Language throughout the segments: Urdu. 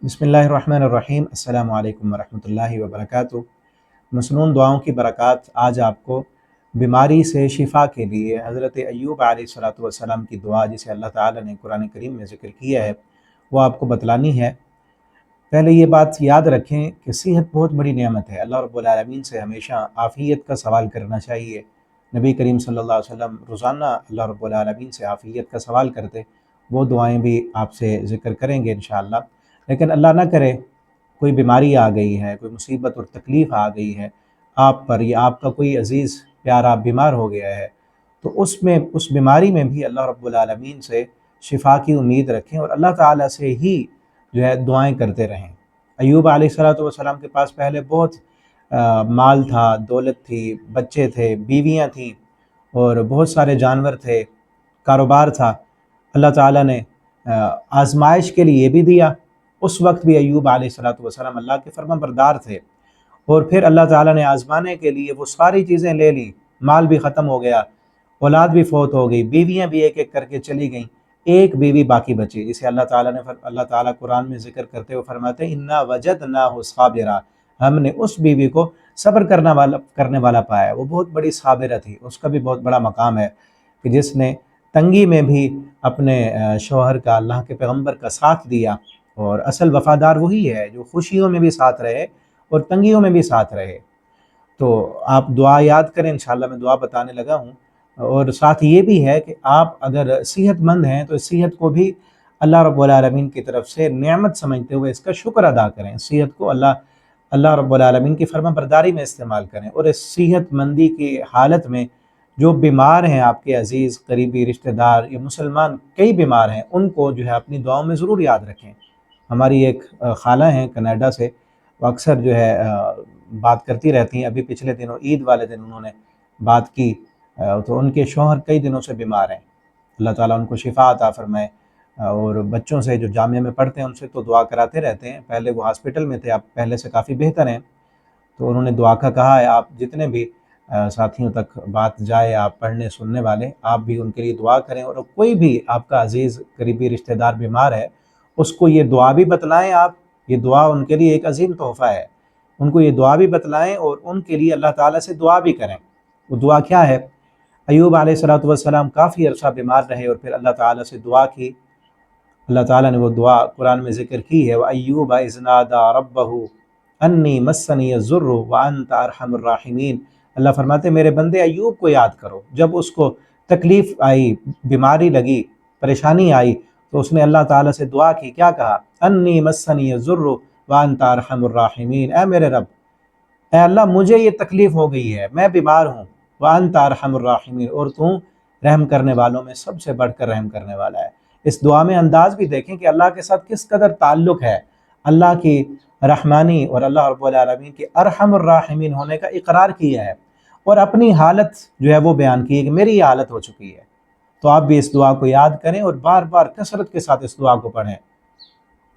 بسم اللہ الرحمن الرحیم۔ السلام علیکم ورحمۃ اللہ وبرکاتہ۔ مسنون دعاؤں کی برکات آج آپ کو بیماری سے شفا کے لیے حضرت ایوب علیہ الصلوۃ والسلام کی دعا، جسے اللہ تعالیٰ نے قرآن کریم میں ذکر کیا ہے، وہ آپ کو بتلانی ہے۔ پہلے یہ بات یاد رکھیں کہ صحت بہت بڑی نعمت ہے۔ اللہ رب العالمین سے ہمیشہ عافیت کا سوال کرنا چاہیے۔ نبی کریم صلی اللہ علیہ وسلم روزانہ اللہ رب العالمین سے عافیت کا سوال کرتے، وہ دعائیں بھی آپ سے ذکر کریں گے انشاءاللہ۔ لیکن اللہ نہ کرے کوئی بیماری آ گئی ہے، کوئی مصیبت اور تکلیف آ گئی ہے آپ پر، یا آپ کا کوئی عزیز پیارا بیمار ہو گیا ہے، تو اس بیماری میں بھی اللہ رب العالمین سے شفا کی امید رکھیں اور اللہ تعالیٰ سے ہی دعائیں کرتے رہیں۔ ایوب علیہ السلام کے پاس پہلے بہت مال تھا، دولت تھی، بچے تھے، بیویاں تھیں اور بہت سارے جانور تھے، کاروبار تھا۔ اللہ تعالیٰ نے آزمائش کے لیے یہ بھی دیا۔ اس وقت بھی ایوب علیہ السلام اللہ کے فرما بردار تھے، اور پھر اللہ تعالیٰ نے آزمانے کے لیے وہ ساری چیزیں لے لی، مال بھی ختم ہو گیا، اولاد بھی فوت ہو گئی، بیویاں بھی ایک ایک کر کے چلی گئیں، ایک بیوی باقی بچی، جسے اللہ تعالیٰ قرآن میں ذکر کرتے ہوئے فرماتے ہیں انا وجدناہ صابرا، ہم نے اس بیوی کو صبر کرنے والا پایا۔ وہ بہت بڑی صابرہ تھی، اس کا بھی بہت بڑا مقام ہے کہ جس نے تنگی میں بھی اپنے شوہر کا، اللہ کے پیغمبر کا ساتھ دیا۔ اور اصل وفادار وہی ہے جو خوشیوں میں بھی ساتھ رہے اور تنگیوں میں بھی ساتھ رہے۔ تو آپ دعا یاد کریں، انشاءاللہ میں دعا بتانے لگا ہوں۔ اور ساتھ یہ بھی ہے کہ آپ اگر صحت مند ہیں تو اس صحت کو بھی اللہ رب العالمین کی طرف سے نعمت سمجھتے ہوئے اس کا شکر ادا کریں۔ صحت کو اللہ رب العالمین کی فرما برداری میں استعمال کریں، اور اس صحت مندی کی حالت میں جو بیمار ہیں، آپ کے عزیز قریبی رشتہ دار یا مسلمان کئی بیمار ہیں، ان کو اپنی دعاؤں میں ضرور یاد رکھیں۔ ہماری ایک خالہ ہیں کینیڈا سے، وہ اکثر بات کرتی رہتی ہیں۔ ابھی پچھلے دنوں عید والے دن انہوں نے بات کی، تو ان کے شوہر کئی دنوں سے بیمار ہیں، اللہ تعالیٰ ان کو شفا عطا فرمائے۔ اور بچوں سے جو جامعہ میں پڑھتے ہیں ان سے تو دعا کراتے رہتے ہیں، پہلے وہ ہاسپٹل میں تھے، اب پہلے سے کافی بہتر ہیں۔ تو انہوں نے دعا کا کہا ہے، آپ جتنے بھی ساتھیوں تک بات جائے، آپ پڑھنے سننے والے، آپ بھی ان کے لیے دعا کریں، اور کوئی بھی آپ کا عزیز قریبی رشتہ دار بیمار ہے اس کو یہ دعا بھی بتلائیں۔ آپ یہ دعا ان کے لیے ایک عظیم تحفہ ہے، ان کو یہ دعا بھی بتلائیں اور ان کے لیے اللہ تعالیٰ سے دعا بھی کریں۔ وہ دعا کیا ہے؟ ایوب علیہ السلام کافی عرصہ بیمار رہے اور پھر اللہ تعالیٰ سے دعا کی۔ اللہ تعالیٰ نے وہ دعا قرآن میں ذکر کی ہے، وَأَيُّوبَ إِذْ نَادَىٰ رَبَّهُ أَنِّي مَسَّنِيَ الضُّرُّ وَأَنْتَ أَرْحَمُ الرَّاحِمِينَ۔ اللہ فرماتے میرے بندے ایوب کو یاد کرو، جب اس کو تکلیف آئی، بیماری لگی، پریشانی آئی، تو اس نے اللہ تعالیٰ سے دعا کی، کیا کہا؟ انی مسنی الضر وانت ارحم الراحمین، اے میرے رب، اے اللہ مجھے یہ تکلیف ہو گئی ہے، میں بیمار ہوں، وانت ارحم الراحمین، اور تو رحم کرنے والوں میں سب سے بڑھ کر رحم کرنے والا ہے۔ اس دعا میں انداز بھی دیکھیں کہ اللہ کے ساتھ کس قدر تعلق ہے، اللہ کی رحمانی اور اللہ رب العالمین کے ارحم الراحمین ہونے کا اقرار کیا ہے، اور اپنی حالت وہ بیان کی ہے کہ میری یہ حالت ہو چکی ہے۔ تو آپ بھی اس دعا کو یاد کریں اور بار بار کثرت کے ساتھ اس دعا کو پڑھیں۔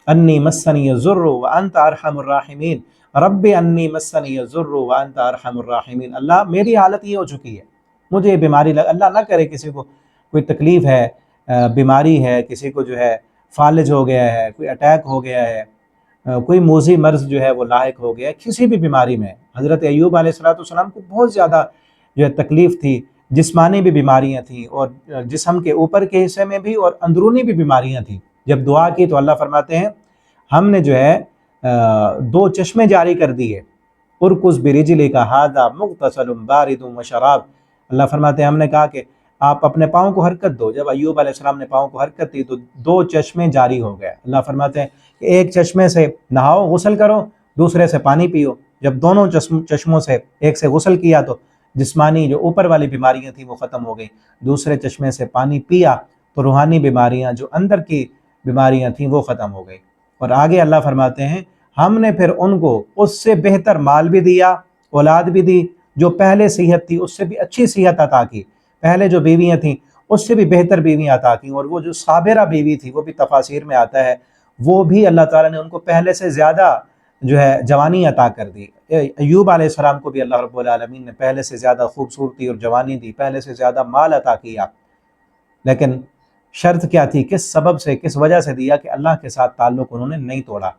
انی مسنی الضر وانت ارحم الراحمین، رب انی مسنی الضر وانت ارحم الراحمین، اللہ میری حالت یہ ہو چکی ہے، مجھے یہ بیماری اللہ نہ کرے کسی کو کوئی تکلیف ہے، بیماری ہے، کسی کو فالج ہو گیا ہے، کوئی اٹیک ہو گیا ہے، کوئی موذی مرض وہ لاحق ہو گیا ہے، کسی بھی بیماری میں۔ حضرت ایوب علیہ السلام کو بہت زیادہ تکلیف تھی، جسمانی بھی بیماریاں تھیں اور جسم کے اوپر کے حصے میں بھی، اور اندرونی بھی بیماریاں تھیں۔ جب دعا کی تو اللہ فرماتے ہیں ہم نے 2 چشمے جاری کر دیے، ارکض برجلک ھذا مغتسل بارد وشراب، اللہ فرماتے ہیں ہم نے کہا کہ آپ اپنے پاؤں کو حرکت دو۔ جب ایوب علیہ السلام نے پاؤں کو حرکت دی تو 2 چشمے جاری ہو گئے۔ اللہ فرماتے ہیں کہ ایک چشمے سے نہاؤ، غسل کرو، دوسرے سے پانی پیو۔ جب دونوں چشموں سے ایک سے غسل کیا تو جسمانی اوپر والی بیماریاں تھیں وہ ختم ہو گئی، دوسرے چشمے سے پانی پیا تو روحانی بیماریاں اندر کی بیماریاں تھیں وہ ختم ہو گئی۔ اور آگے اللہ فرماتے ہیں ہم نے پھر ان کو اس سے بہتر مال بھی دیا، اولاد بھی دی، جو پہلے صحت تھی اس سے بھی اچھی صحت عطا کی، پہلے جو بیویاں تھیں اس سے بھی بہتر بیویاں عطا کی، اور وہ جو صابرہ بیوی تھی وہ بھی تفاسیر میں آتا ہے، وہ بھی اللہ تعالیٰ نے ان کو پہلے سے زیادہ جوانی عطا کر دی۔ ایوب علیہ السلام کو بھی اللہ رب العالمین نے پہلے سے زیادہ خوبصورتی اور جوانی دی، پہلے سے زیادہ مال عطا کیا، لیکن شرط کیا تھی؟ کس سبب سے، کس وجہ سے دیا؟ کہ اللہ کے ساتھ تعلق انہوں نے نہیں توڑا۔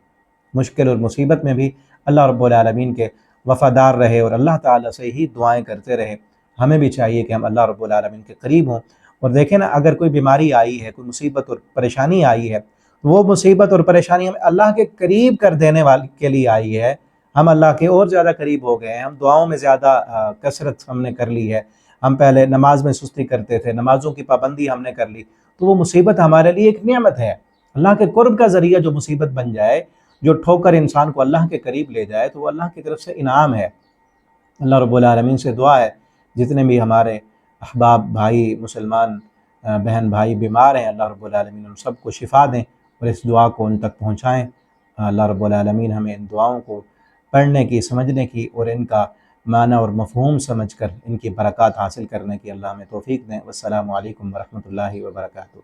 مشکل اور مصیبت میں بھی اللہ رب العالمین کے وفادار رہے اور اللہ تعالیٰ سے ہی دعائیں کرتے رہے۔ ہمیں بھی چاہیے کہ ہم اللہ رب العالمین کے قریب ہوں، اور دیکھیں نا، اگر کوئی بیماری آئی ہے، کوئی مصیبت اور پریشانی آئی ہے، وہ مصیبت اور پریشانی ہمیں اللہ کے قریب کر دینے والے کے لیے آئی ہے۔ ہم اللہ کے اور زیادہ قریب ہو گئے ہیں، ہم دعاؤں میں زیادہ کثرت ہم نے کر لی ہے، ہم پہلے نماز میں سستی کرتے تھے، نمازوں کی پابندی ہم نے کر لی، تو وہ مصیبت ہمارے لیے ایک نعمت ہے۔ اللہ کے قرب کا ذریعہ جو مصیبت بن جائے، جو ٹھوکر انسان کو اللہ کے قریب لے جائے، تو وہ اللہ کی طرف سے انعام ہے۔ اللہ رب العالمین سے دعا ہے جتنے بھی ہمارے احباب بھائی مسلمان بہن بھائی بیمار ہیں، اللہ رب العالمین ان سب کو شفا دیں اور اس دعا کو ان تک پہنچائیں۔ اللہ رب العالمین ہمیں ان دعاؤں کو پڑھنے کی، سمجھنے کی اور ان کا معنی اور مفہوم سمجھ کر ان کی برکات حاصل کرنے کی اللہ ہمیں توفیق دیں۔ والسلام علیکم ورحمۃ اللہ وبرکاتہ۔